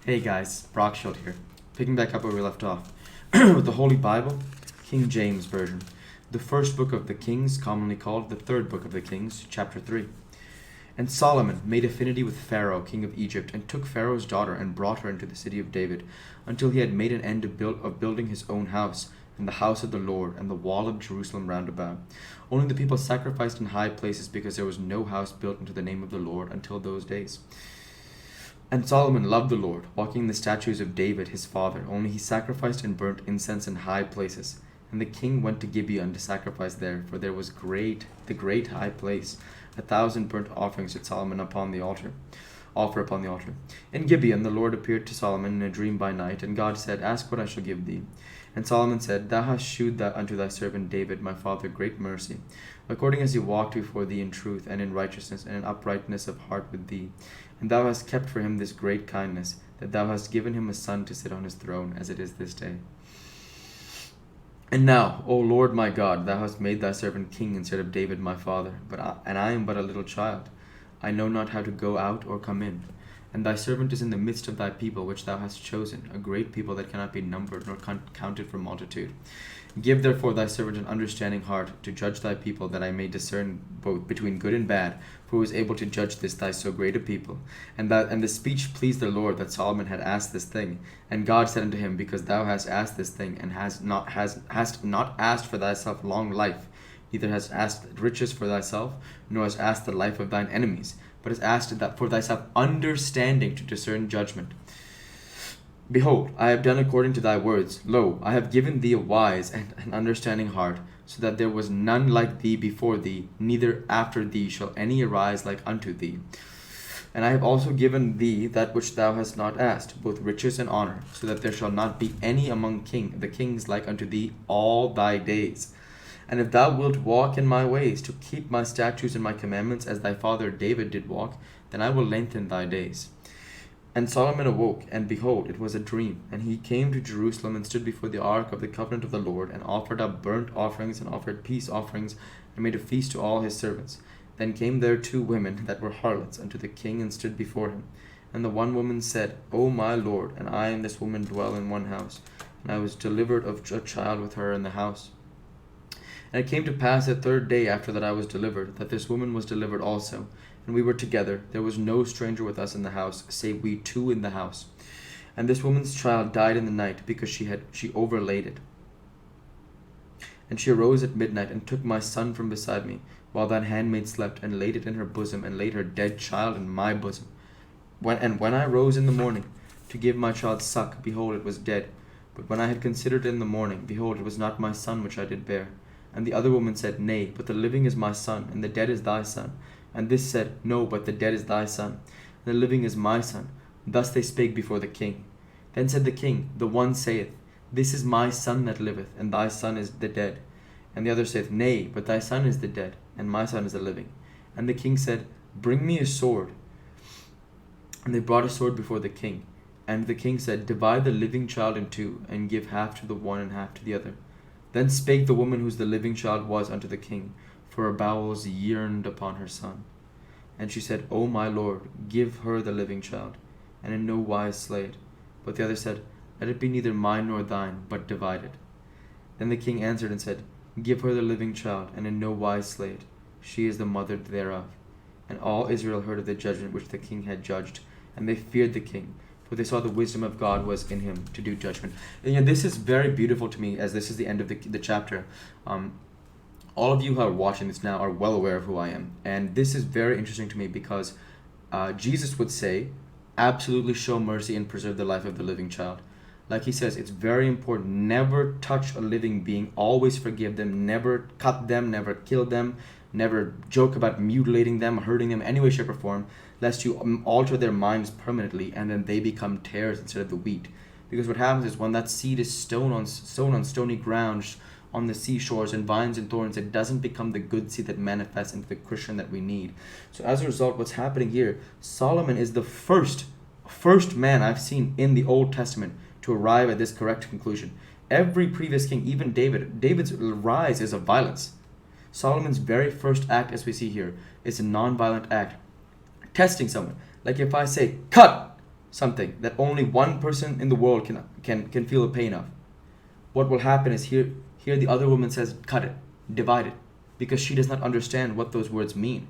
Hey guys, Brock Schild here. Picking back up where we left off with the Holy Bible, King James Version, the first book of the Kings, commonly called the third book of the Kings, chapter 3. And Solomon made affinity with Pharaoh, king of Egypt, and took Pharaoh's daughter and brought her into the city of David, until he had made an end of building his own house, and the house of the Lord, and the wall of Jerusalem round about. Only the people sacrificed in high places, because there was no house built unto the name of the Lord until those days. And Solomon loved the Lord, walking in the statutes of David his father, only he sacrificed and burnt incense in high places. And the king went to Gibeon to sacrifice there, for there was the great high place. 1,000 burnt offerings did Solomon offer upon the altar. In Gibeon the Lord appeared to Solomon in a dream by night, and God said, Ask what I shall give thee. And Solomon said, Thou hast shewed unto thy servant David my father great mercy, according as he walked before thee in truth and in righteousness and in uprightness of heart with thee. And thou hast kept for him this great kindness, that thou hast given him a son to sit on his throne, as it is this day. And now, O Lord my God, thou hast made thy servant king instead of David my father, and I am but a little child. I know not how to go out or come in. And thy servant is in the midst of thy people which thou hast chosen, a great people that cannot be numbered nor counted for multitude. Give therefore thy servant an understanding heart to judge thy people, that I may discern both between good and bad, for who is able to judge this thy so great a people. And the speech pleased the Lord that Solomon had asked this thing. And God said unto him, Because thou hast asked this thing, and hast not asked for thyself long life, neither hast asked riches for thyself, nor hast asked the life of thine enemies, but hast asked that for thyself understanding to discern judgment. Behold, I have done according to thy words. Lo, I have given thee a wise and an understanding heart, so that there was none like thee before thee, neither after thee shall any arise like unto thee. And I have also given thee that which thou hast not asked, both riches and honor, so that there shall not be any among the kings like unto thee all thy days. And if thou wilt walk in my ways, to keep my statutes and my commandments, as thy father David did walk, then I will lengthen thy days. And Solomon awoke, and behold, it was a dream. And he came to Jerusalem, and stood before the ark of the covenant of the Lord, and offered up burnt offerings, and offered peace offerings, and made a feast to all his servants. Then came there 2 women that were harlots unto the king, and stood before him. And the one woman said, O my Lord, and I and this woman dwell in one house, and I was delivered of a child with her in the house. And it came to pass the 3rd day after that I was delivered, that this woman was delivered also. And we were together. There was no stranger with us in the house, save we 2 in the house. And this woman's child died in the night, because she overlaid it. And she arose at midnight, and took my son from beside me, while thine handmaid slept, and laid it in her bosom, and laid her dead child in my bosom. When I rose in the morning to give my child suck, behold, it was dead. But when I had considered it in the morning, behold, it was not my son which I did bear. And the other woman said, Nay, but the living is my son, and the dead is thy son. And this said, No, but the dead is thy son, and the living is my son. Thus they spake before the king. Then said the king, The one saith, This is my son that liveth, and thy son is the dead. And the other saith, Nay, but thy son is the dead, and my son is the living. And the king said, Bring me a sword. And they brought a sword before the king. And the king said, Divide the living child in 2, and give half to the one and half to the other. Then spake the woman whose the living child was unto the king, for her bowels yearned upon her son. And she said, O my lord, give her the living child, and in no wise slay it. But the other said, Let it be neither mine nor thine, but divided. Then the king answered and said, Give her the living child, and in no wise slay it. She is the mother thereof. And all Israel heard of the judgment which the king had judged, and they feared the king, for they saw the wisdom of God was in him to do judgment. And this is very beautiful to me, as this is the end of the chapter. All of you who are watching this now are well aware of who I am. And this is very interesting to me, because Jesus would say, absolutely show mercy and preserve the life of the living child. Like he says, it's very important. Never touch a living being. Always forgive them. Never cut them. Never kill them. Never joke about mutilating them, hurting them in any way, shape, or form, lest you alter their minds permanently, and then they become tares instead of the wheat. Because what happens is, when that seed is sown on stony ground, on the seashores and vines and thorns, it doesn't become the good seed that manifests into the Christian that we need. So as a result, what's happening here, Solomon is the first man I've seen in the Old Testament to arrive at this correct conclusion. Every previous king, even David's rise is of violence. Solomon's very first act, as we see here, is a non-violent act. Testing someone. Like if I say, cut, something that only one person in the world can feel the pain of, what will happen is here the other woman says, cut it, divide it, because she does not understand what those words mean.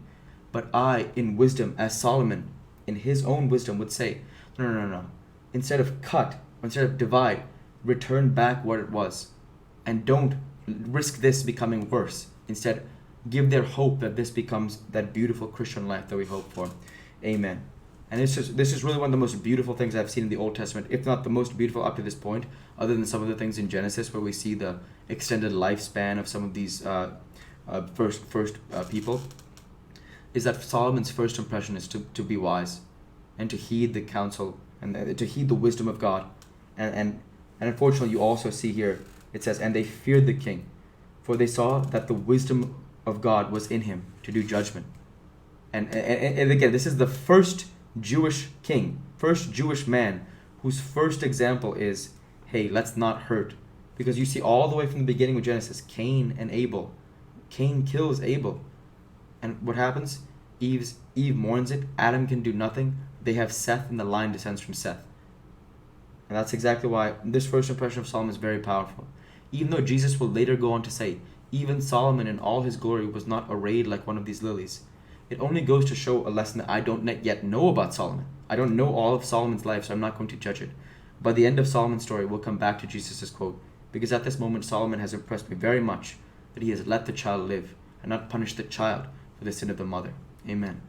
But I, in wisdom, as Solomon, in his own wisdom, would say, no, no, no, no. Instead of cut, instead of divide, return back what it was. And don't risk this becoming worse. Instead, give their hope that this becomes that beautiful Christian life that we hope for. Amen. And this is really one of the most beautiful things I've seen in the Old Testament, if not the most beautiful up to this point, other than some of the things in Genesis where we see the extended lifespan of some of these first people, is that Solomon's first impression is to be wise and to heed the counsel and to heed the wisdom of God. And unfortunately, you also see here, it says, and they feared the king, for they saw that the wisdom of God was in him to do judgment. And again, this is the first Jewish king, first Jewish man whose first example is, hey, let's not hurt. Because you see all the way from the beginning of Genesis, Cain and Abel. Cain kills Abel. And what happens? Eve mourns it. Adam can do nothing. They have Seth, and the line descends from Seth. And that's exactly why this first impression of Solomon is very powerful. Even though Jesus will later go on to say, even Solomon in all his glory was not arrayed like one of these lilies. It only goes to show a lesson that I don't yet know about Solomon. I don't know all of Solomon's life, so I'm not going to judge it. By the end of Solomon's story, we'll come back to Jesus' quote, because at this moment Solomon has impressed me very much that he has let the child live and not punished the child for the sin of the mother. Amen.